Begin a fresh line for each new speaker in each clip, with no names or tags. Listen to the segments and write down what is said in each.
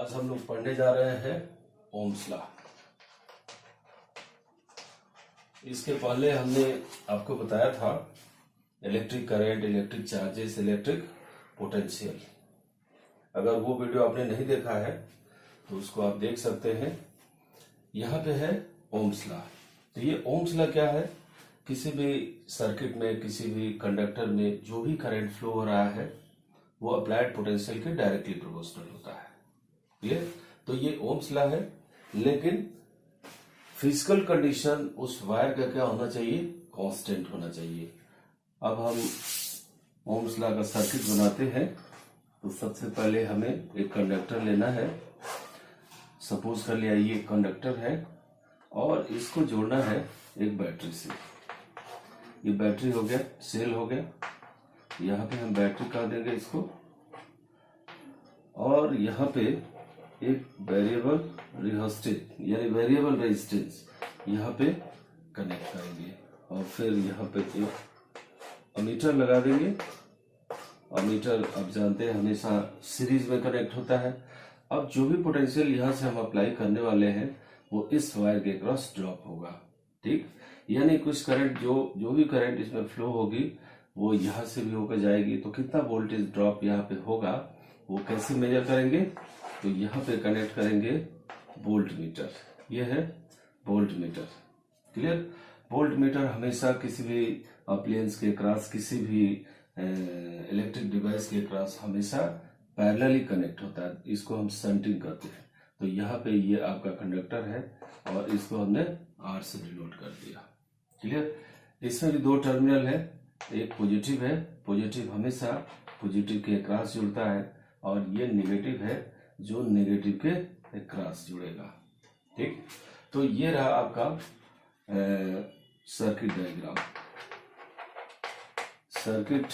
आज हम लोग पढ़ने जा रहे हैं ओम्स लॉ। इसके पहले हमने आपको बताया था electric current, electric charges, electric potential. अगर वो वीडियो आपने नहीं देखा है तो उसको आप देख सकते हैं। यहाँ पे है ओम्स लॉ। तो ये ओम्स लॉ क्या है? किसी भी सर्किट में, किसी भी कंडक्टर में जो भी करंट फ्लो हो रहा है वो अप्लाइड पोटेंशियल के डायरेक्टली प्रोपोर्शनल होता है। क्लियर? तो ये ओम्स लॉ है, लेकिन फिजिकल कंडीशन उस वायर का क्या होना चाहिए? कांस्टेंट होना चाहिए। अब हम ओम्स लॉ का सर्किट बनाते हैं। तो सबसे पहले हमें एक कंडक्टर लेना है। सपोज कर लिया ये कंडक्टर है और इसको जोड़ना है एक बैटरी से। ये बैटरी हो गया, सेल हो गया। यहाँ पे हम बैटरी कर देंगे इसको, और यहाँ पे एक वेरिएबल रिहोस्टेट यानी वेरिएबल रेजिस्टेंस यहाँ पे कनेक्ट करेंगे, और फिर यहाँ पे एक अमीटर लगा देंगे। अमीटर आप जानते हैं हमेशा सीरीज में कनेक्ट होता है। अब जो भी पोटेंशियल यहाँ से हम अप्लाई करने वाले हैं वो इस वायर के क्रॉस ड्रॉप होगा। ठीक, यानी कुछ करंट जो भी करंट इसमें फ्लो होगी वो यहाँ से भी होकर जाएगी। तो कितना वोल्टेज ड्रॉप यहाँ पे होगा वो कैसे मेजर करेंगे? तो यहाँ पे कनेक्ट करेंगे वोल्ट मीटर। ये है volt meter. Clear? Volt meter हमेशा किसी भी अप्लायंस के क्रॉस, किसी भी इलेक्ट्रिक डिवाइस के क्रॉस हमेशा पैरेलली कनेक्ट होता है। इसको हम शंटिंग करते हैं। तो यहाँ पे ये आपका कंडक्टर है और इसको हमने आर से डिनोट कर दिया। क्लियर? इसमें भी दो टर्मिनल है, एक पॉजिटिव है। पॉजिटिव हमेशा पॉजिटिव के क्रॉस जुड़ता है, और ये नेगेटिव है जो नेगेटिव के क्रॉस जुड़ेगा। ठीक, तो ये रहा आपका circuit diagram. Circuit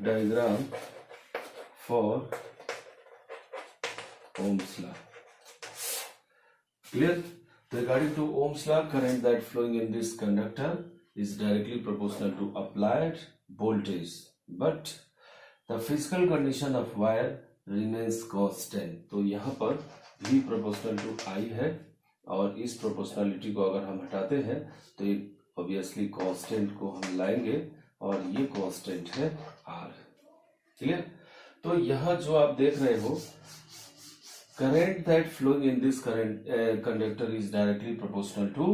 diagram for Ohm's law. Clear? Regarding to Ohm's law, current that flowing in this conductor is directly proportional to applied voltage, but the physical condition of wire remains constant. तो यहाँ पर V proportional to I है, और इस proportionality को अगर हम हटाते हैं तो ये obviously constant को हम लाएंगे, और ये constant है R। क्लियर? तो यहाँ जो आप देख रहे हो, current that flowing in this current conductor is directly proportional to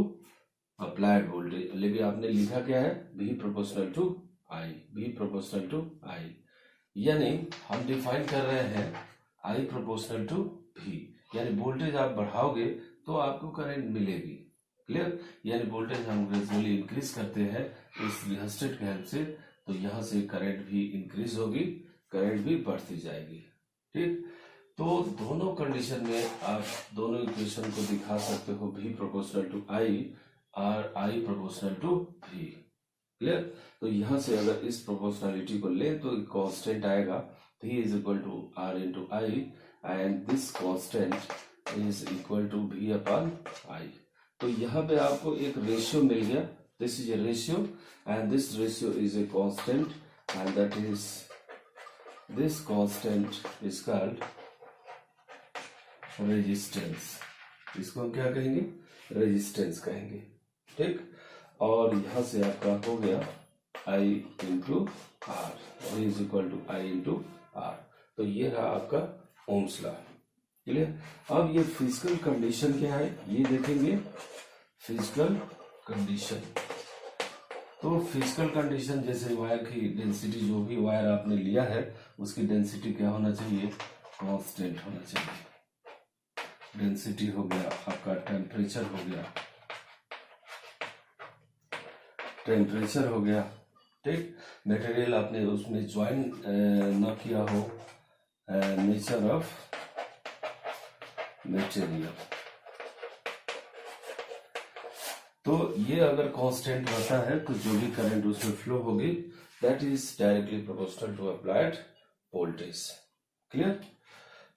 applied voltage, लेकिन आपने लिखा क्या है? V proportional to I, V proportional to I। यानी हम डिफाइन कर रहे हैं I proportional to V, यानी वोल्टेज आप बढ़ाओगे तो आपको करंट मिलेगी। क्लियर? यानी वोल्टेज हम ग्रेजुअली इंक्रीज करते हैं इस रिहोस्टेट के हेल्प से, तो यहाँ से करंट भी इंक्रीज होगी, करंट भी बढ़ती जाएगी। ठीक, तो दोनों कंडीशन में आप दोनों इक्वेशन को दिखा सकते हो, V प्रोपोर्शनल टू I और I proportional to V। Clear? तो यहाँ से अगर इस प्रोपोर्शनलिटी को ले तो कांस्टेंट आएगा, V is equal to R into I, and this constant is equal to V upon I। तो यहाँ पे आपको एक रेशियो मिल गया। This is a ratio and this ratio is a constant, and that is this constant is called resistance. इसको हम क्या कहेंगे? रेजिस्टेंस कहेंगे। ठीक, और यहां से आपका हो गया I into R is equal to I into R. तो ये रहा आपका ओम्स लॉ। क्लियर? अब ये फिजिकल कंडीशन क्या है ये देखेंगे। फिजिकल कंडीशन, तो फिजिकल कंडीशन जैसे वायर की डेंसिटी, जो भी वायर आपने लिया है उसकी डेंसिटी क्या होना चाहिए? कांस्टेंट होना चाहिए। डेंसिटी हो गया आपका, टेम्परेचर हो गया, टेम्परेचर हो गया। ठीक, मटेरियल आपने उसमें ज्वाइन ना किया हो, नेचर ऑफ मटेरियल। तो ये अगर कांस्टेंट रहता है तो जो भी करंट उसमें फ्लो होगी that is directly proportional to applied voltage. Clear?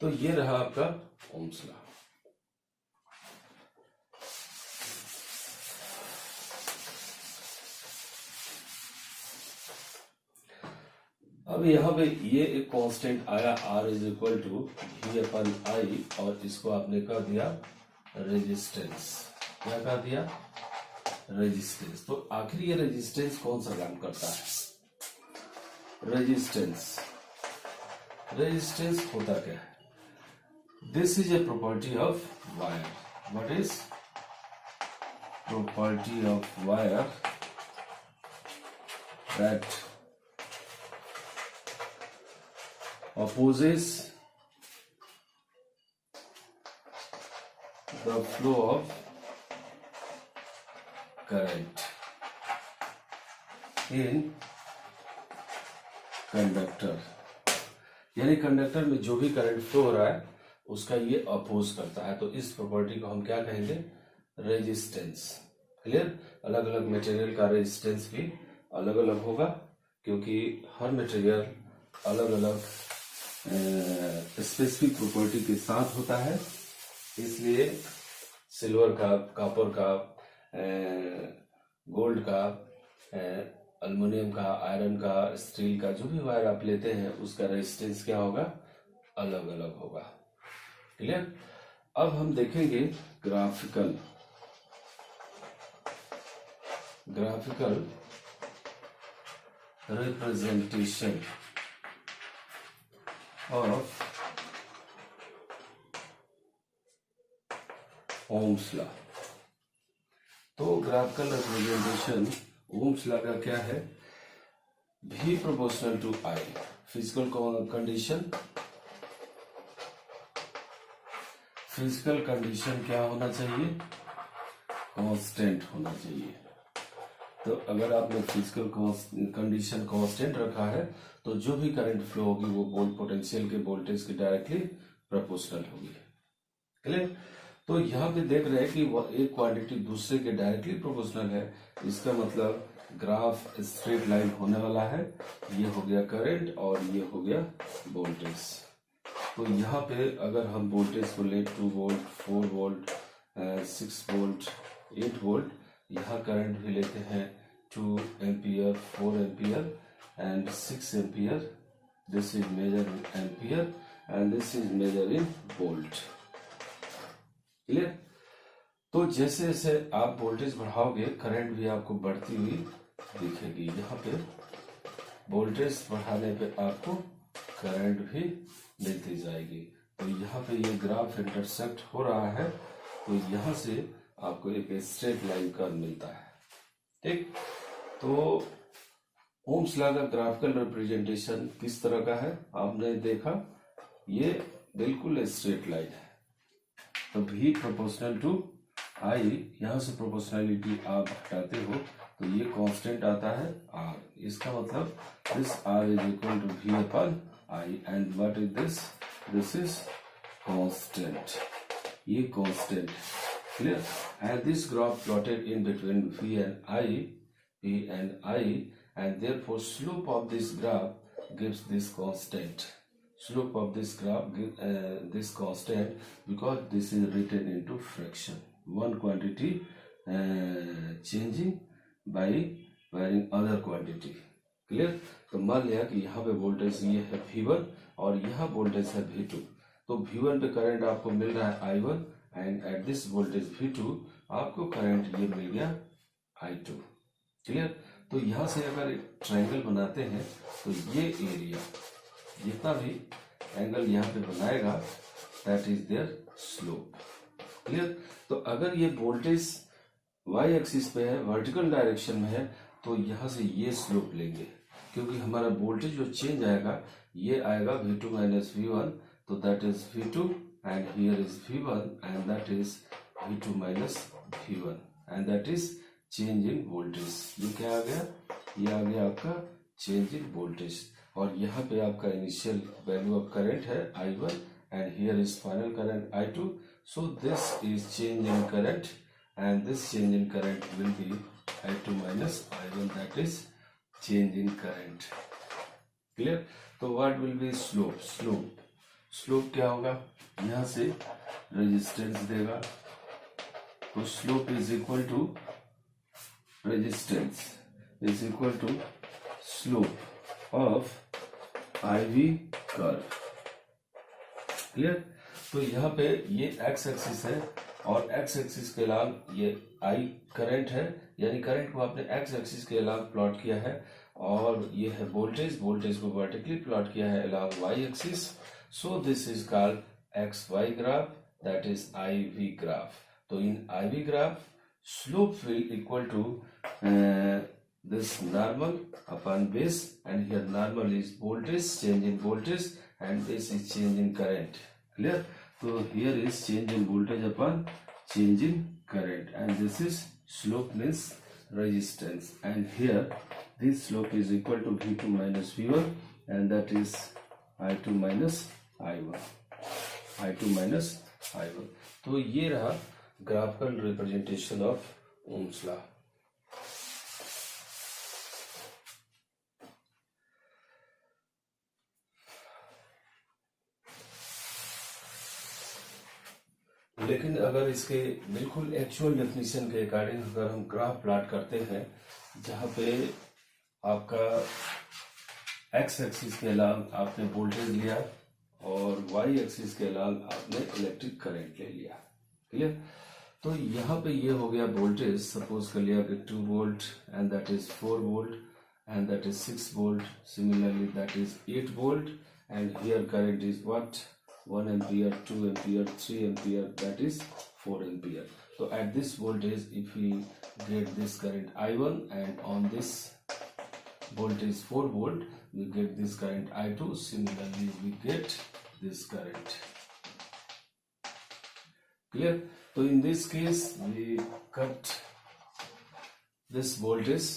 तो ये रहा आपका ओम्स लॉ। अब यहाँ पे ये एक कांस्टेंट आया R is equal to V upon I, और इसको आपने कह दिया रेजिस्टेंस। क्या कह दिया? रेजिस्टेंस। तो आखिर ये रेजिस्टेंस कौन सा काम करता है? रेजिस्टेंस होता क्या है? This is a property of wire. What is property of wire that opposes the flow of current in conductor। यानी कंडक्टर में जो भी करंट फ्लो हो रहा है उसका ये अपोज करता है। तो इस प्रॉपर्टी को हम क्या कहेंगे? रेजिस्टेंस। क्लियर? अलग अलग मटेरियल का रेजिस्टेंस भी अलग अलग होगा, क्योंकि हर मटेरियल अलग अलग स्पेसिफिक प्रॉपर्टी के साथ होता है। इसलिए सिल्वर का, कॉपर का, गोल्ड का, एल्युमिनियम का, आयरन का, स्टील का, जो भी वायर आप लेते हैं उसका रेजिस्टेंस क्या होगा? अलग अलग होगा। क्लियर? अब हम देखेंगे graphical representation of Ohm's law. तो ग्राफिकल रिप्रेजेंटेशन ओम्स लॉ का क्या है? V proportional to I। Physical condition क्या होना चाहिए? कांस्टेंट होना चाहिए। तो अगर आपने फिजिकल कंडीशन कांस्टेंट रखा है तो जो भी करंट फ्लो होगी वो पोटेंशियल के वोल्टेज के डायरेक्टली प्रोपोर्शनल होगी। क्लियर? तो यहाँ पे देख रहे हैं कि एक क्वांटिटी दूसरे के डायरेक्टली प्रोपोर्शनल है। इसका मतलब ग्राफ स्ट्रेट लाइन होने वाला है। ये हो गया करंट और ये हो गया वोल्टेज। तो यहाँ पे अगर हम वोल्टेज को ले 2 वोल्ट, 4 वोल्ट, 6 वोल्ट, 8 वोल्ट, यहाँ करंट भी लेते हैं 2 ampere, 4 ampere and 6 ampere. This is measure in ampere and this is measure in volt. Clear? तो जैसे जैसे आप वोल्टेज बढ़ाओगे करंट भी आपको बढ़ती हुई दिखेगी। यहाँ पे वोल्टेज बढ़ाने पे आपको करंट भी मिलती जाएगी। तो यहाँ पे ये ग्राफ इंटरसेक्ट हो रहा है, तो यहाँ से आपको एक स्ट्रेट लाइन कर्व मिलता है। ठीक? तो ओम्स लॉ का ग्राफिकल रिप्रेजेंटेशन किस तरह का है आपने देखा? ये बिल्कुल स्ट्रेट लाइन है। तो V प्रोपोर्शनल टू I, यहाँ से प्रोपोर्शनलिटी आप हटाते हो तो ये कांस्टेंट आता है R। इसका मतलब this R is equal to V upon I and what is this? This is constant. ये constant. Clear? And this graph plotted in between V and I and therefore slope of this graph gives this constant. Slope of this graph gives this constant because this is written into fraction. One quantity changing by varying other quantity. Clear? तो मान लिया कि यहाँ पे voltage ये है V1 और यहाँ वोल्टेज है V2। तो V1 पे करंट आपको मिल रहा है I1 and eight this voltage V2 आपको करंट ये मिल गया I2। क्लियर? तो यहाँ से अगर एक ट्रायंगल बनाते हैं तो ये एरिया जितना भी एंगल यहाँ पे बनाएगा that is their slope. Clear? तो अगर ये वोल्टेज y एक्सिस पे है, वर्टिकल डायरेक्शन में है, तो यहाँ से ये स्लोप लेंगे, क्योंकि हमारा वोल्टेज जो चेंज आएगा ये आएगा V2 माइनस V1, तो that is V2 and here is V1 and that is V2 minus V1 and that is change in voltage. ये क्या आ गया? ये आ गया आपका चेंज इन वोल्टेज। और यहाँ पे आपका इनिशियल वैल्यू ऑफ करंट है I1 and here is final current I2। So this is change in current and this change in current will be I2 minus I1, that is change in current. Clear? तो what will be slope? Slope क्या होगा? यहाँ से resistance देगा, तो slope is equal to resistance is equal to slope of IV curve. Clear. तो यहाँ पे ये एक्स एक्सिस है और एक्स एक्सिस के अलावा ये आई करंट है, यानी करंट को आपने एक्स एक्सिस के अलावा प्लॉट किया है, और ये है वोल्टेज, वोल्टेज को वर्टिकली प्लॉट किया है along y axis. So this is called x y graph, that is IV graph. तो in IV graph slope will equal to this normal upon base, and here normal is voltage, change in voltage, and this is change in current. Clear? So here is change in voltage upon change in current, and this is slope means resistance, and here this slope is equal to V2 minus V1, and that is I2 minus I1, I2 minus I1। तो ये रहा graphical representation of Ohm's law. लेकिन अगर इसके बिल्कुल actual definition के according अगर हम ग्राफ प्लॉट करते हैं, जहां पे आपका एक्स एक्सिस के अलावा आपने वोल्टेज लिया और वाई एक्सिस के अलावा आपने इलेक्ट्रिक करंट ले लिया। क्लियर। तो यहाँ पे ये हो गया वोल्टेज, सपोज कर लिया कि 2 volt, and that is 4 volt, and that is 6 volt, similarly that is 8 volt, and here current is what 1 ampere, 2 ampere, 3 ampere, that is 4 ampere. तो at this voltage if we get this current I1, and on this voltage 4 volt, we get this current I2, similarly we get this current। Clear? So in this case we cut this voltage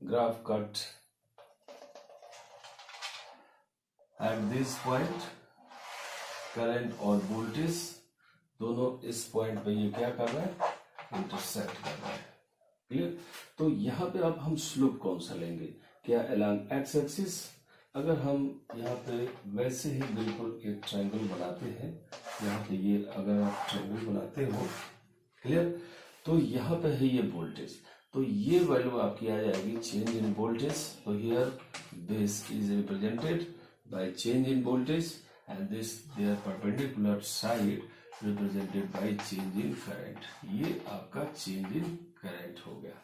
graph cut at this point, current और voltage दोनों इस point पे ये क्या कर रहा है, intersect कर रहा है। क्लियर। तो यहाँ पे अब हम स्लोप कौन सा लेंगे, क्या अलोंग एक्स एक्सिस। अगर हम यहाँ पे वैसे ही बिल्कुल एक ट्रायंगल बनाते हैं, यहाँ पे ये अगर आप ट्रायंगल बनाते हो, क्लियर, तो यहाँ पे है ये वोल्टेज, तो ये वैल्यू आपकी आ जाएगी चेंज इन वोल्टेज। तो here base is represented by change in voltage, and this their perpendicular side represented by change in current. ये आपका चेंज इन करंट हो गया।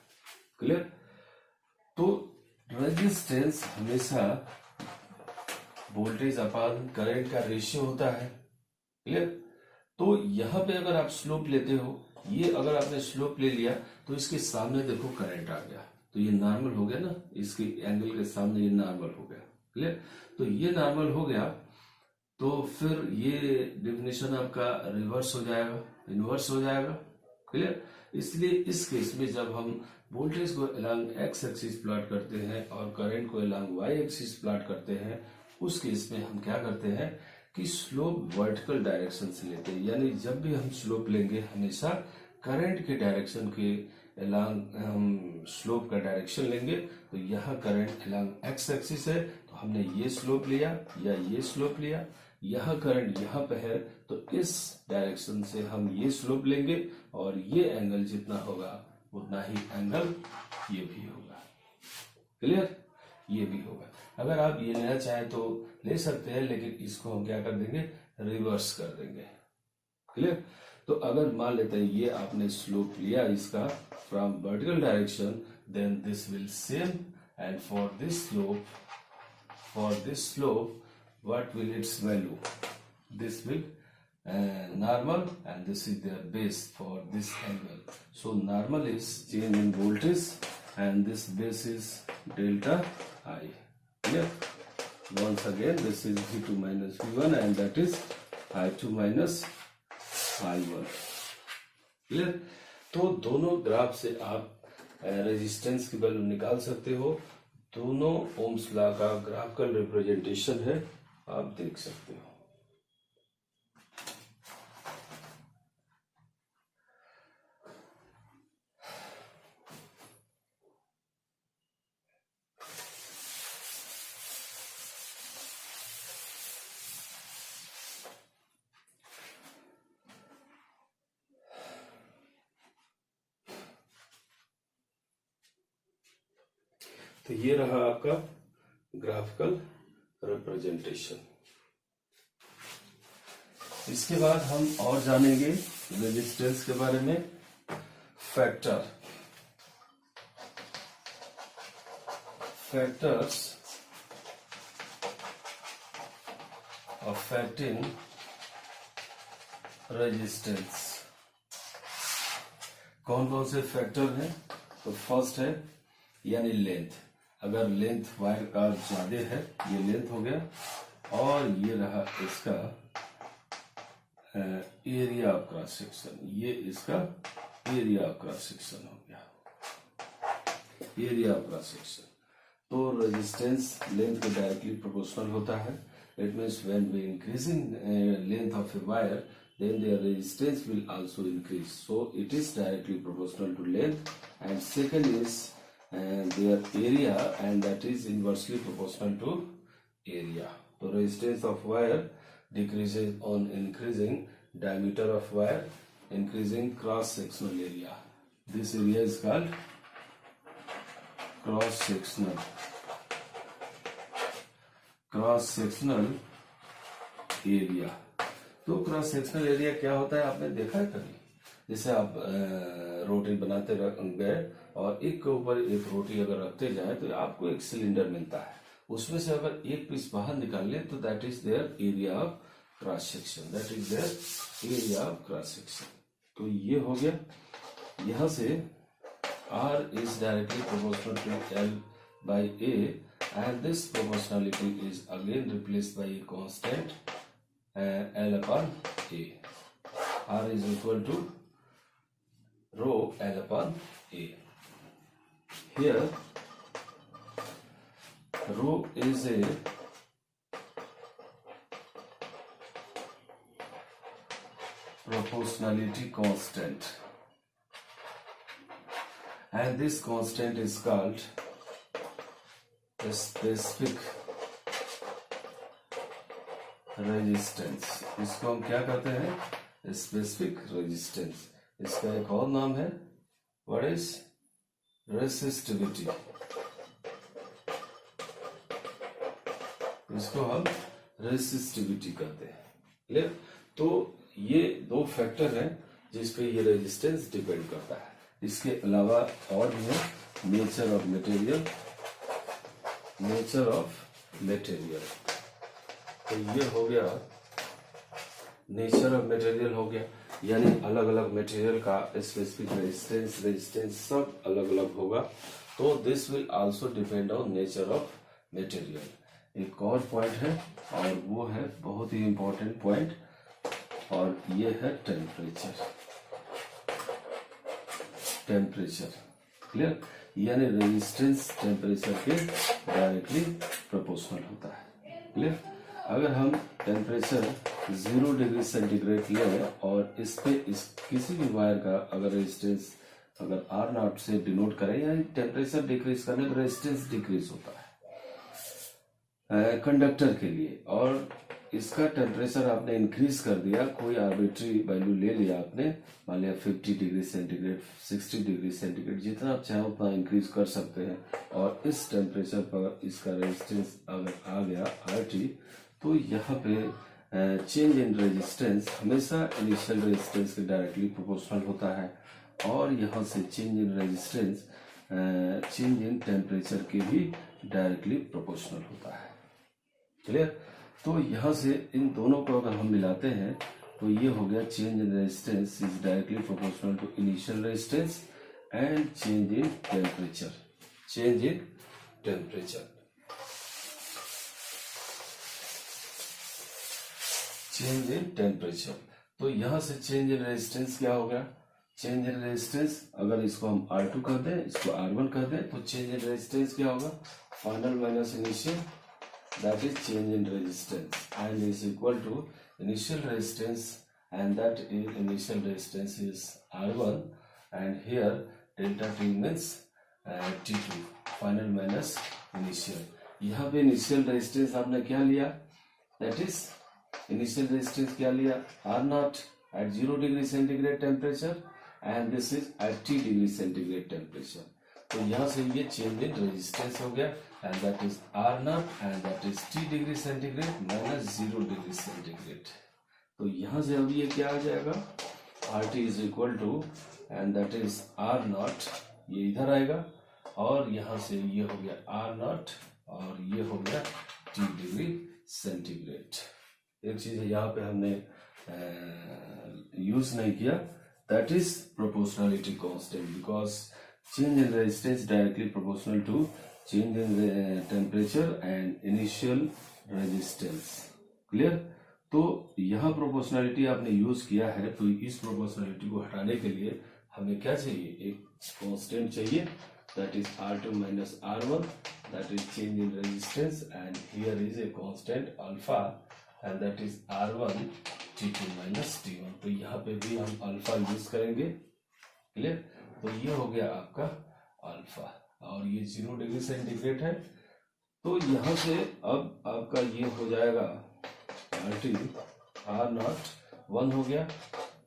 क्लियर। तो रेजिस्टेंस हमेशा वोल्टेज अपॉन करंट का रेशियो होता है। क्लियर। तो यहां पे अगर आप स्लोप लेते हो, ये अगर आपने स्लोप ले लिया तो इसके सामने देखो करंट आ गया, तो ये नॉर्मल हो गया ना, इसके एंगल के सामने ये नॉर्मल हो गया। क्लियर। तो ये नॉर्मल हो गया, तो फिर ये डेफिनेशन आपका रिवर्स हो जाएगा, इनवर्स हो जाएगा। क्लियर। इसलिए इस केस में जब हम वोल्टेज को अलोंग एक्स एक्सिस प्लॉट करते हैं और करंट को अलोंग वाई एक्सिस प्लॉट करते हैं, उस केस में हम क्या करते हैं कि स्लोप वर्टिकल डायरेक्शन से लेते हैं, यानी जब भी हम स्लोप लेंगे हमेशा करंट के डायरेक्शन के अलोंग हम स्लोप का डायरेक्शन लेंगे। तो यहाँ करंट अलोंग एक्स एक्सिस है, तो हमने ये स्लोप लिया या ये स्लोप लिया, यहाँ करंट यहाँ पे है, तो इस डायरेक्शन से हम ये स्लोप लेंगे, और ये एंगल जितना होगा उतना ही एंगल ये भी होगा। क्लियर। ये भी होगा। अगर आप ये लेना चाहें तो ले सकते हैं, लेकिन इसको हम क्या कर देंगे, रिवर्स कर देंगे। क्लियर। तो अगर मान लेते हैं ये आपने स्लोप लिया इसका from vertical direction, then this will same, and for this slope what will its value, this will normal, and this is their base for this angle. So normal is change in voltage, and this base is delta I. Clear. Once again this is V2 minus V1, and that is I2 minus I1। Clear. तो दोनों graph से आप resistance की value निकाल सकते हो। दोनों ohms law का ग्राफिकल रिप्रेजेंटेशन है, आप देख सकते हो। तो ये रहा आपका ग्राफिकल रिप्रेजेंटेशन। इसके बाद हम और जानेंगे रेजिस्टेंस के बारे में। Factors affecting resistance. कौन कौन से फैक्टर हैं? तो फर्स्ट है यानी लेंथ। अगर लेंथ वायर का ज्यादा है, ये लेंथ हो गया, और ये रहा इसका एरिया ऑफ क्रॉस सेक्शन, ये इसका एरिया ऑफ क्रॉस सेक्शन हो गया, एरिया ऑफ क्रॉस सेक्शन। तो रेजिस्टेंस लेंथ के डायरेक्टली प्रोपोर्शनल होता है। It means when we increasing length of a wire, then their resistance will also increase. So it is directly proportional to length. And second is their area, and that is inversely proportional to area. So resistance of wire decreases on increasing diameter of wire, increasing cross sectional area. This area is called cross sectional area. तो cross sectional area क्या होता है, आपने देखा है कभी? जैसे आप रोटी बनाते गए और एक के ऊपर एक रोटी अगर रखते जाए तो आपको एक सिलेंडर मिलता है, उसमें से अगर एक पीस बाहर निकाल ले तो that is their area of cross section, that is their area of cross section. तो ये हो गया। यहां से R is directly proportional to L by A, and this proportionality is again replaced by a constant L upon A. R is equal to rho L upon A. Here rho is a proportionality constant, and this constant is called the specific resistance. इसको हम क्या कहते हैं? Specific resistance. इसका एक और नाम है, व्हाट इज रेसिस्टिविटी। इसको हम रेसिस्टिविटी कहते हैं। क्लियर? तो ये दो फैक्टर हैं जिस पे ये रेजिस्टेंस डिपेंड करता है। इसके अलावा और भी है नेचर ऑफ मटेरियल, तो ये हो गया नेचर ऑफ मटेरियल हो गया, यानी अलग अलग मटेरियल का स्पेसिफिक रेजिस्टेंस सब अलग अलग होगा। तो this will also depend on nature of material. एक और पॉइंट है और वो है बहुत ही इंपॉर्टेंट पॉइंट, और ये है टेम्परेचर। क्लियर? यानी रेजिस्टेंस टेम्परेचर के डायरेक्टली प्रोपोर्शनल होता है। क्लियर? अगर हम टेम्परेचर 0 डिग्री सेंटीग्रेड लें और इस पे किसी भी वायर का अगर रेजिस्टेंस अगर R नॉट से डिनोट करें, यानी टेम्परेचर डिक्रीज करने पर रेजिस्टेंस डिक्रीज होता है कंडक्टर के लिए, और इसका टेम्परेचर आपने इंक्रीज कर दिया, कोई आर्बिट्री वैल्यू ले लिया आपने, मान लिया 50 डिग्री सेंटीग्रेड, 60 डिग्री सेंटीग्रेड, जितना आप चाहें उतना इंक्रीज कर सकते हैं, और इस टेम्परेचर पर इसका रेजिस्टेंस अगर आ गया RT, तो यहाँ पे चेंज इन रेजिस्टेंस हमेशा इनिशियल रेजिस्टेंस के डायरेक्टली प्रोपोर्शनल होता है, और यहाँ से change in resistance change in temperature के भी डायरेक्टली प्रोपोर्शनल होता है। क्लियर? तो यहाँ से इन दोनों को अगर हम मिलाते हैं तो ये हो गया change in resistance is directly proportional to initial resistance and change in temperature. Change in temperature. तो यहां से चेंज इन रेजिस्टेंस क्या हो गया? चेंज इन रेजिस्टेंस अगर इसको हम R2 कर दें, इसको R1 कर दें, तो चेंज इन रेजिस्टेंस क्या होगा? Final minus initial, that is change in resistance, and is equal to initial resistance, and that is initial resistance is R1, and here delta T means T2, final minus initial. यहाँ पे initial resistance आपने क्या लिया? That is initial resistance क्या लिया? R not at 0 degree centigrade temperature, and this is at T degree centigrade temperature. तो यहाँ से ये चेंज इन रेजिस्टेंस हो गया, and that is R naught and that is T degree centigrade minus 0 degree centigrade. तो यहाँ से अब ये क्या आ जाएगा, RT is equal to and that is R naught, ये इधर आएगा और यहाँ से ये हो गया R naught और ये हो गया T डिग्री सेंटीग्रेड। एक चीज यहाँ पे हमने यूज नहीं किया, that is proportionality constant, because change in resistance directly proportional to change in temperature and initial resistance. Clear? तो यहाँ प्रोपोर्शनलिटी आपने यूज किया है, तो इस प्रोपोर्शनलिटी को हटाने के लिए हमें क्या चाहिए, एक कांस्टेंट चाहिए, that is R2 minus R1, that is change in resistance, and here is a constant alpha and that is R1 T2 minus T1। तो यहाँ पे भी हम अल्फा यूज करेंगे। क्लियर? तो ये हो गया आपका अल्फा और ये 0 डिग्री सेंटीग्रेड है। तो यहाँ से अब आपका ये हो जाएगा RT R naught 1 हो गया,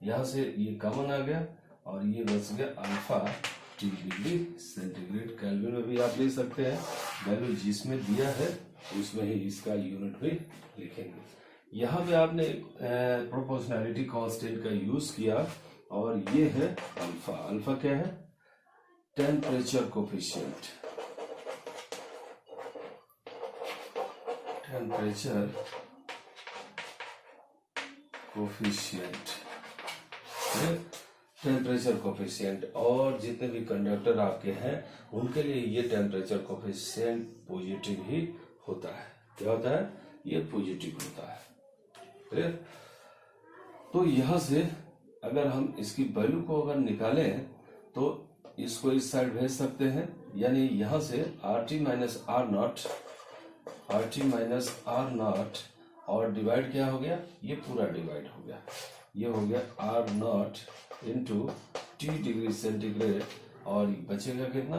यहाँ से ये कॉमन आ गया और ये बच गया alpha T degree centigrade. Kelvin में भी आप ले सकते हैं, वैल्यू जिसमें दिया है उसमें ही इसका यूनिट भी लिखेंगे। यहाँ पे आपने प्रोपोर्शनैलिटी कांस्टेंट का यूज किया और ये है अल्फा। अल्फा क्या है? Temperature coefficient. Temperature coefficient, temperature coefficient, और जितने भी कंडक्टर आपके हैं उनके लिए ये टेम्परेचर कोफिशिएंट पॉजिटिव ही होता है। क्या होता है? ये पॉजिटिव होता है। क्लियर? तो यहां से अगर हम इसकी वैल्यू को अगर निकालें तो इसको इस साइड भेज सकते हैं, यानी यहां से RT minus R naught, RT minus R naught और डिवाइड क्या हो गया, ये पूरा डिवाइड हो गया, ये हो गया R naught into T degree centigrade और बचेगा कितना,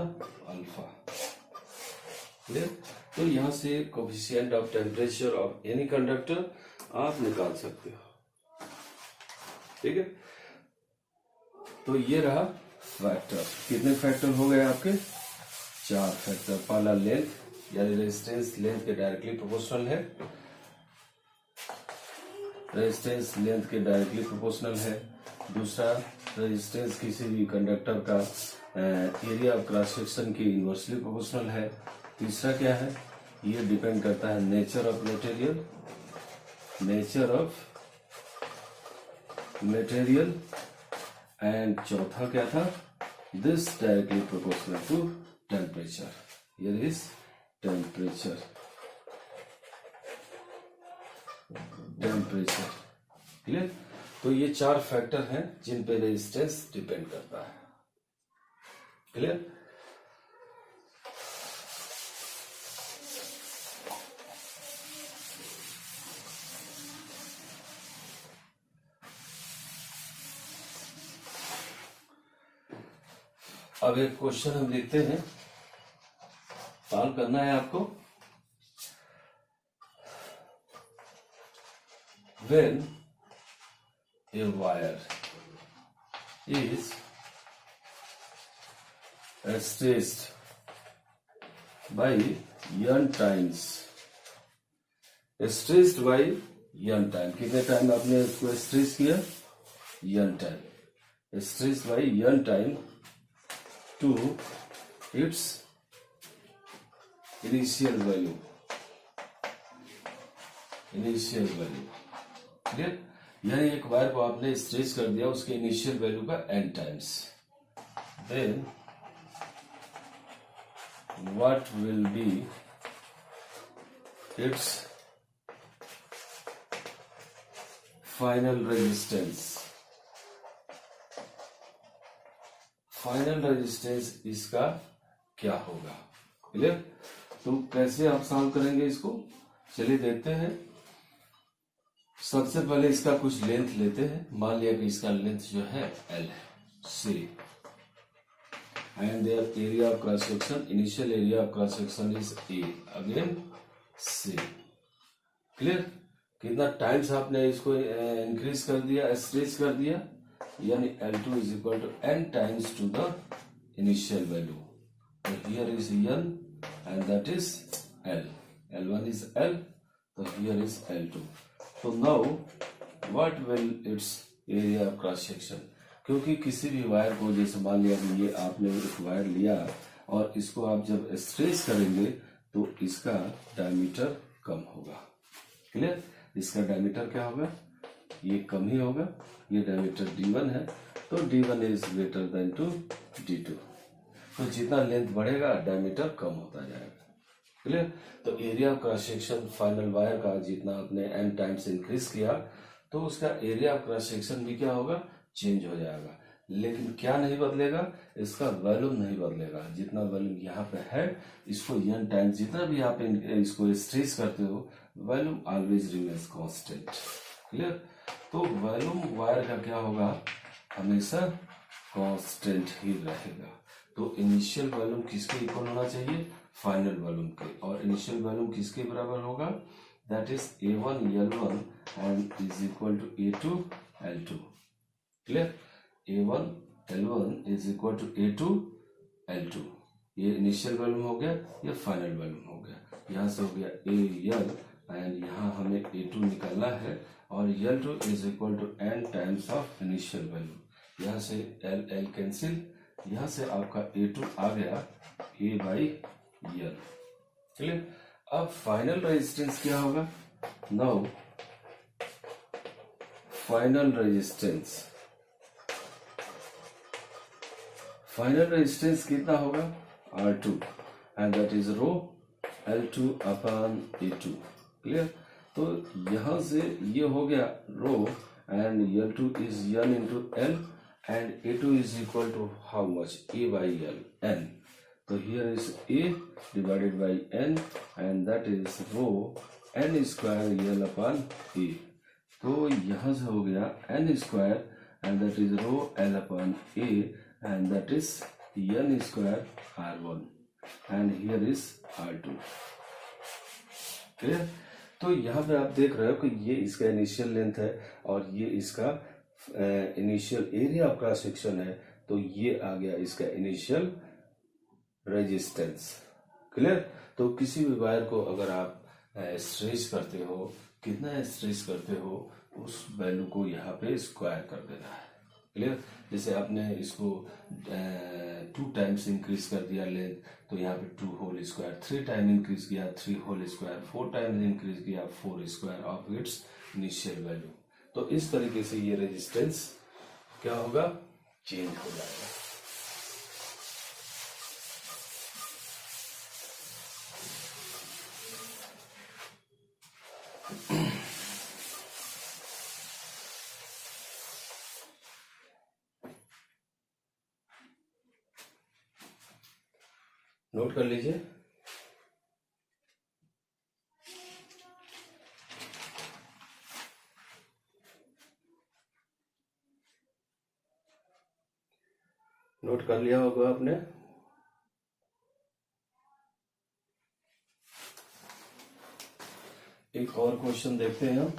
अल्फा। क्लियर? तो यहां से coefficient of temperature of any conductor आप निकाल सकते हो। ठीक है? तो ये रहा फैक्टर। कितने फैक्टर हो गए आपके? 4 फैक्टर। पहला लेंथ यानी रेजिस्टेंस लेंथ के डायरेक्टली प्रोपोर्शनल है, रेजिस्टेंस लेंथ के डायरेक्टली प्रोपोर्शनल है। दूसरा, रेजिस्टेंस किसी भी कंडक्टर का एरिया ऑफ क्रॉस सेक्शन के इनवर्सली प्रोपोर्शनल है। तीसरा क्या है? ये डिपेंड करता है nature of material, nature of material. And चौथा क्या था? This directly proportional to temperature. Here is temperature, temperature. Clear? तो ये 4 फैक्टर हैं जिन पे रेजिस्टेंस डिपेंड करता है। क्लियर? अब एक क्वेश्चन हम देखते हैं, सॉल्व करना है आपको। When a wire is stretched by n times, stretched by n time, कितने टाइम आपने इसको स्ट्रेच किया? n time, stretched by n time to its initial value, initial value। Clear? यानी एक वायर को आपने स्ट्रेच कर दिया उसके इनिशियल वैल्यू का n times, then what will be its final resistance. Final resistance इसका क्या होगा? क्लियर? तो कैसे आप सॉल्व करेंगे इसको, चलिए देखते हैं। सबसे पहले इसका कुछ लेंथ लेते हैं। मान लिया कि इसका लेंथ जो है L है, C, and their area of cross section, initial area of cross section is A, again C। Clear? कितना टाइम्स आपने इसको इंक्रीज कर दिया, स्ट्रेच कर दिया, यानी L2 is equal to n times to the initial value. Here is n and that is L. L1 is L, so here is L2. So now what will its area of cross section? क्योंकि किसी भी wire को, जैसे मान लिया कि ये आपने एक वायर लिया और इसको आप जब स्ट्रेच करेंगे तो इसका डायमीटर कम होगा। क्लियर? इसका डायमीटर क्या होगा? ये कम ही होगा। ये डायमीटर D1 है, तो D1 is greater than to D2। तो जितना लेंथ बढ़ेगा डायमीटर कम होता जाएगा। क्लियर? तो area of cross section final wire का जितना आपने n टाइम्स इंक्रीज किया तो उसका एरिया ऑफ क्रॉस सेक्शन भी क्या होगा? चेंज हो जाएगा। लेकिन क्या नहीं बदलेगा? इसका वॉल्यूम नहीं बदलेगा। जितना वॉल्यूम यहाँ पे है इसको n टाइम्स जितना भी आप इसको स्ट्रेच करते हो volume always remains constant. Clear? तो वॉल्यूम वायर का क्या होगा? हमेशा कांस्टेंट ही रहेगा। तो इनिशियल वॉल्यूम किसके इक्वल होना चाहिए? फाइनल वॉल्यूम के। और इनिशियल वॉल्यूम किसके बराबर होगा? That is A1 L1 and is equal to A2 L2। Clear? A1 L1 is equal to A2 L2। ये इनिशियल वॉल्यूम हो गया, ये फाइनल वॉल्यूम हो गया। यहाँ से हो गया AL एंड यहाँ हमें A2 निकालना है और L2 is equal to n times of initial value. यहाँ से L कैंसिल, यहाँ से आपका A2 आ गया A बाई L। क्लियर? अब फाइनल रेजिस्टेंस क्या होगा? नाउ फाइनल रेजिस्टेंस कितना होगा? R2 and that is rho L2 upon A2। Clear? तो यहां से ये हो गया rho and L2 is n into L and A2 is equal to how much? A by L, n। तो here is A divided by n and that is rho n square L upon A। तो यहां से हो गया n square and that is rho L upon A and that is n square R1 and here is R2। Clear? तो यहाँ पे आप देख रहे हो कि ये इसका इनिशियल लेंथ है और ये इसका initial area of cross section है। तो ये आ गया इसका इनिशियल रेजिस्टेंस। क्लियर? तो किसी भी वायर को अगर आप स्ट्रेच करते हो, कितना स्ट्रेच करते हो उस वैल्यू को यहाँ पे स्क्वायर कर देना है। क्लियर? जैसे आपने इसको 2 टाइम्स इंक्रीज कर दिया लेंथ, तो यहाँ पे 2 होल स्क्वायर, 3 टाइम इंक्रीज किया 3 होल स्क्वायर, 4 टाइम इंक्रीज किया 4 square of its initial value. तो इस तरीके से ये रेजिस्टेंस क्या होगा? चेंज हो जाएगा। नोट कर लीजिए। नोट कर लिया होगा आपने। एक और क्वेश्चन देखते हैं हम।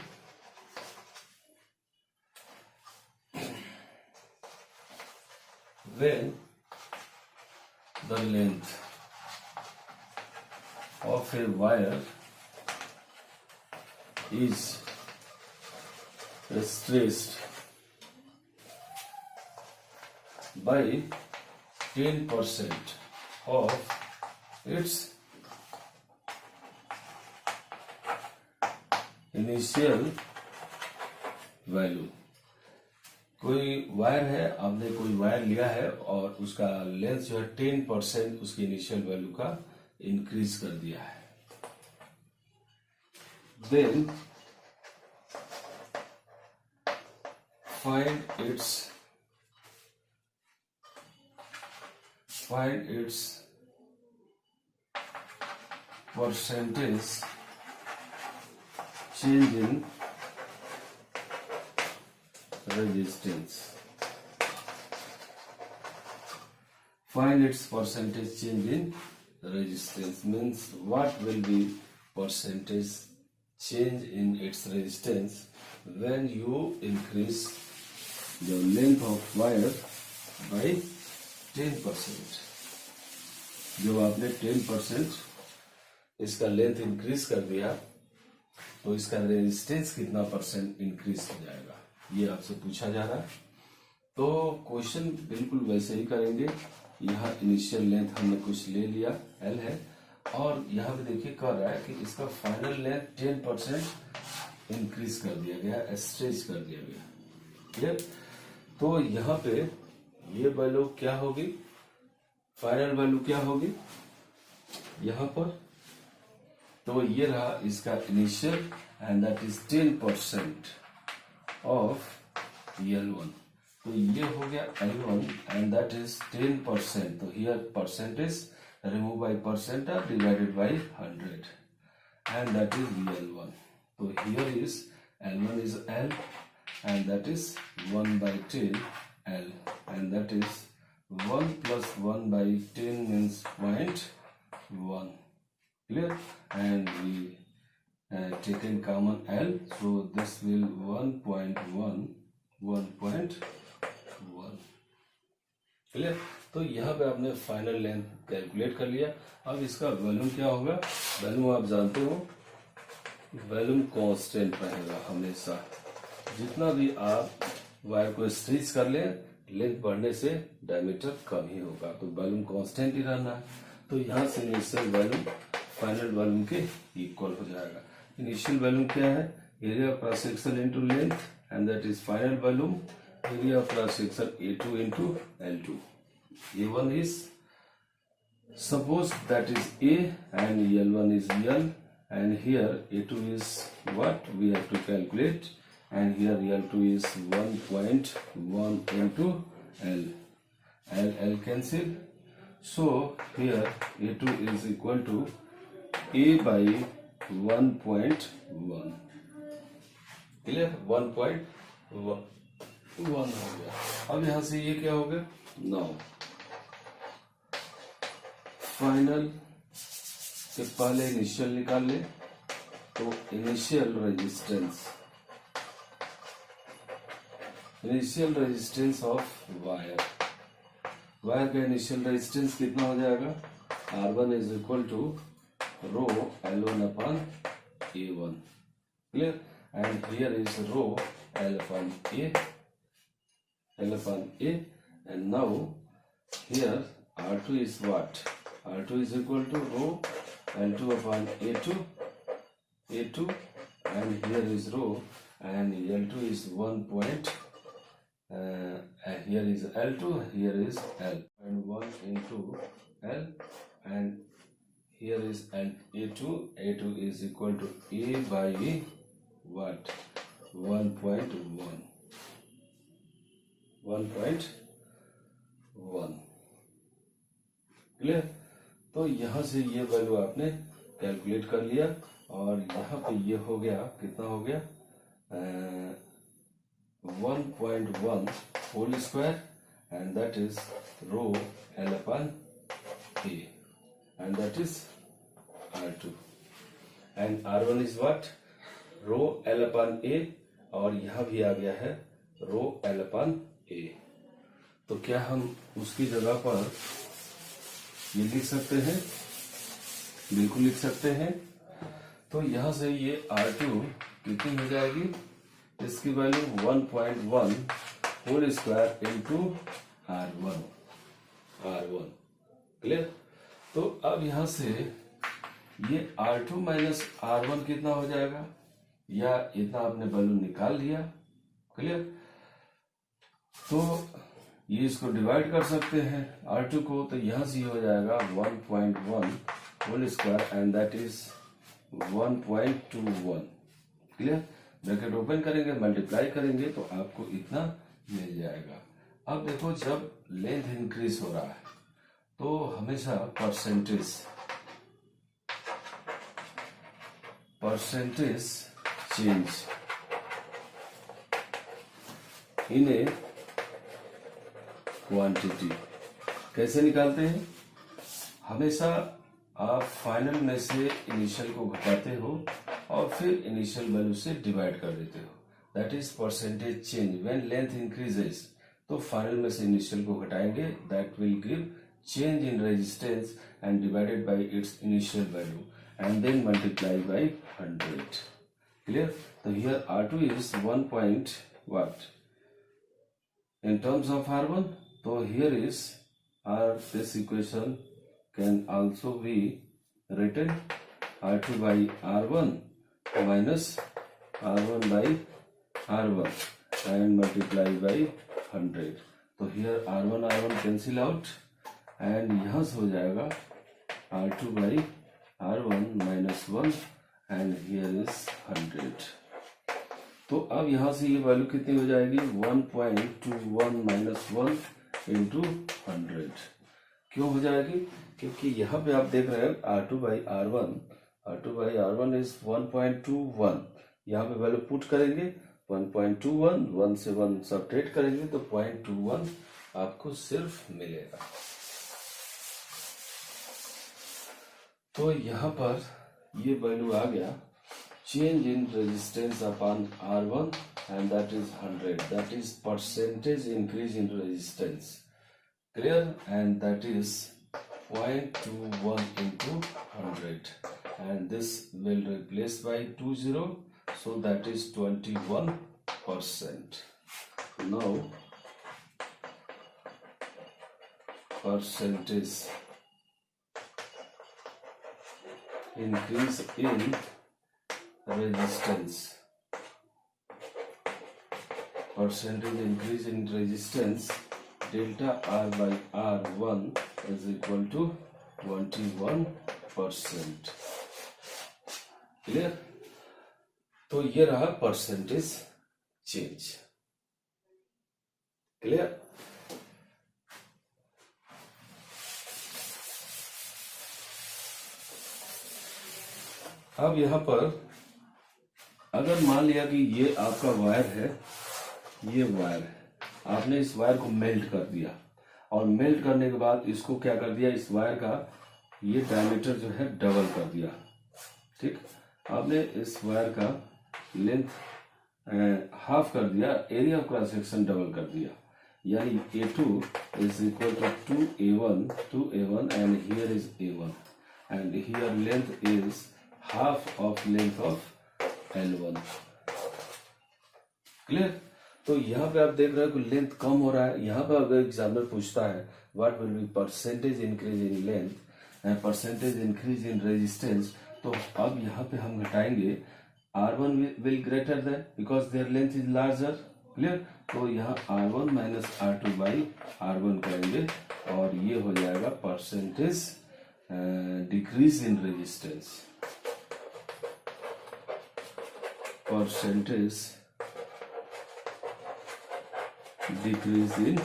When the length of a wire is stretched by 10% of its initial value। कोई वायर है, आपने कोई वायर लिया है और उसका लेंथ जो है 10% उसकी इनिशियल वैल्यू का इंक्रीज कर दिया है। Then find its percentage change in resistance। Find its percentage change in resistance means what will be percentage change in its resistance when you increase the length of wire by 10%। जो आपने 10% इसका length increase कर दिया तो इसका resistance कितना percent increase हो जाएगा, ये आपसे पूछा जा रहा है। तो क्वेश्चन बिल्कुल वैसे ही करेंगे। यहाँ इनिशियल लेंथ हमने कुछ ले लिया, L है, और यहाँ पे देखिए कर रहा है कि इसका फाइनल लेंथ 10% इंक्रीज कर दिया गया, स्ट्रेच कर दिया गया। क्लियर? तो यहाँ पे ये वैल्यू क्या होगी, फाइनल वैल्यू क्या होगी यहाँ पर, तो ये रहा इसका initial and that is 10% of L1। तो ये हो गया L1 एंड दैट इज 10%। तो here percentage remove by percent divided by 100 and that is VL1। तो here is L1 is L and that is 1 by 10 L and that is 1 plus 1 by 10 means 0.1. Clear? And we taken common L, so this will 1.1 1.1. Clear? तो यहाँ पे आपने final length calculate कर लिया। अब इसका volume क्या होगा, वॉल्यूम आप जानते हो, वॉल्यूम कांस्टेंट रहेगा हमेशा। जितना भी आप वायर को स्ट्रेच कर ले, लेंथ बढ़ने से डायमीटर कम ही होगा, तो वॉल्यूम कांस्टेंट ही रहना है। तो यहाँ से इनिशियल वॉल्यूम फाइनल वॉल्यूम के इक्वल हो जाएगा। इनिशियल वॉल्यूम क्या है, area of cross section into length and that is final volume area of cross section A2 into L2। A1 is suppose that is A and L1 is L, and here A2 is what we have to calculate, and here L2 is 1.1 into L cancel, so here A2 is equal to A by 1.1। Clear? 1.1 हो गया। अब यहां से ये क्या हो गया, 9। Final के पहले इनिशियल निकाल ले, तो इनिशियल रेजिस्टेंस ऑफ वायर का इनिशियल रेजिस्टेंस कितना हो जाएगा, R1 is equal to rho L1 upon A1। Clear? And here is rho L upon A, and now here R2 is what, R2 is equal to rho L2 upon A2, and here is rho, and L2 is 1 here is L2, here is L, and 1 into L, and here is A2 is equal to A by what, 1.1। Clear? तो यहाँ से ये value आपने calculate कर लिया, और यहाँ पे ये हो गया, कितना हो गया, 1.1 whole square, and that is rho L upon A, and that is R2, and R1 is what, rho L upon A, और यहाँ भी आ गया है रो L अपॉन A। तो क्या हम उसकी जगह पर ये लिख सकते हैं, बिल्कुल लिख सकते हैं। तो यहां से ये R2 कितनी हो जाएगी, इसकी value 1.1 whole square into R1। Clear? तो अब यहां से ये R2 माइनस R1 कितना हो जाएगा, या इतना आपने वैल्यू निकाल लिया। क्लियर? तो ये इसको डिवाइड कर सकते हैं R2 को, तो यहां से हो जाएगा 1.1 whole square and that is 1.21। Clear? Bracket open करेंगे, मल्टीप्लाई करेंगे तो आपको इतना मिल जाएगा। अब देखो, जब लेंथ इंक्रीज हो रहा है तो हमेशा परसेंटेज चेंज इन ए क्वांटिटी कैसे निकालते हैं, हमेशा आप फाइनल में से इनिशियल को घटाते हो और फिर इनिशियल वैल्यू से डिवाइड कर देते हो, that is percentage change when length increases. तो फाइनल में से इनिशियल को घटाएंगे, that will give change in resistance and divided by it's initial value, and then multiply by 100. Clear? So here R2 is 1 point what? In terms of R1, so here is this equation can also be written R2 by R1 minus R1 by R1 and multiply by 100. तो here R1 cancel out and यहाँ से हो जाएगा R2 by R1 minus 1 and here is 100. तो अब यहाँ से ये वैल्यू कितनी हो जाएगी 1.21 minus 1 into 100. क्यों हो जाएगी? क्योंकि यहाँ पे आप देख रहे हैं R2 by R1 is 1.21. यहाँ पे वैल्यू पुट करेंगे 1.21, 1 से 1 सब्ट्रैक्ट करेंगे तो 0.21 आपको सिर्फ मिलेगा। तो यहाँ पर ये वैल्यू आ गया change in resistance upon R1 and that is 100, that is percentage increase in resistance. Clear? And that is 0.21 into 100 and this will replace by 20, so that is 21%. Now percentage increase in resistance. Percentage increase in resistance delta R by R1 is equal to 21%. Clear? तो ये रहा percentage change. Clear? अब यहां पर अगर मान लिया कि ये आपका वायर है, ये वायर है, आपने इस वायर को मेल्ट कर दिया और मेल्ट करने के बाद इसको क्या कर दिया, इस वायर का ये डायमीटर जो है डबल कर दिया। ठीक, आपने इस वायर का लेंथ हाफ कर दिया, area of cross section double कर दिया, यानी A2 is equal to 2A1 and here is A1 and here length is half of length of L1. Clear? तो यहाँ पे आप देख रहे हो कि लेंथ कम हो रहा है। यहाँ पे अगर एग्जामिनर पूछता है what will be percentage increase in length and percentage increase in resistance, तो अब यहाँ पे हम घटाएंगे R1 will greater than because their length is larger. Clear? तो यहाँ R1 minus R2 by R1 करेंगे और ये हो जाएगा percentage decrease in resistance. Percentage decrease in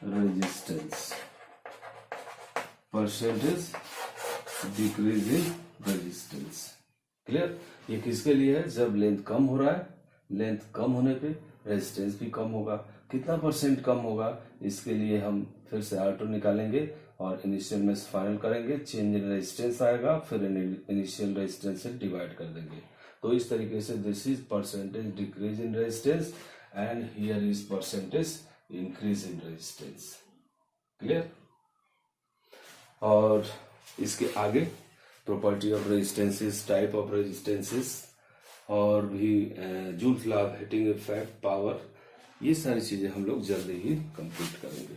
resistance. Percentage decrease in resistance. Clear? ये किसके लिए है? जब लेंथ कम हो रहा है, लेंथ कम होने पे रेजिस्टेंस भी कम होगा। कितना परसेंट कम होगा, इसके लिए हम फिर से R2 निकालेंगे और इनिशियल में फाइनल करेंगे, चेंज इन रेजिस्टेंस आएगा, फिर इनिशियल रेजिस्टेंस से डिवाइड कर देंगे। तो इस तरीके से this is percentage decrease in resistance and here is percentage increase in resistance. Clear? और इसके आगे property of resistances, type of resistances और भी joules law of heating effect, power, ये सारी चीजें हम लोग जल्दी ही कंप्लीट करेंगे।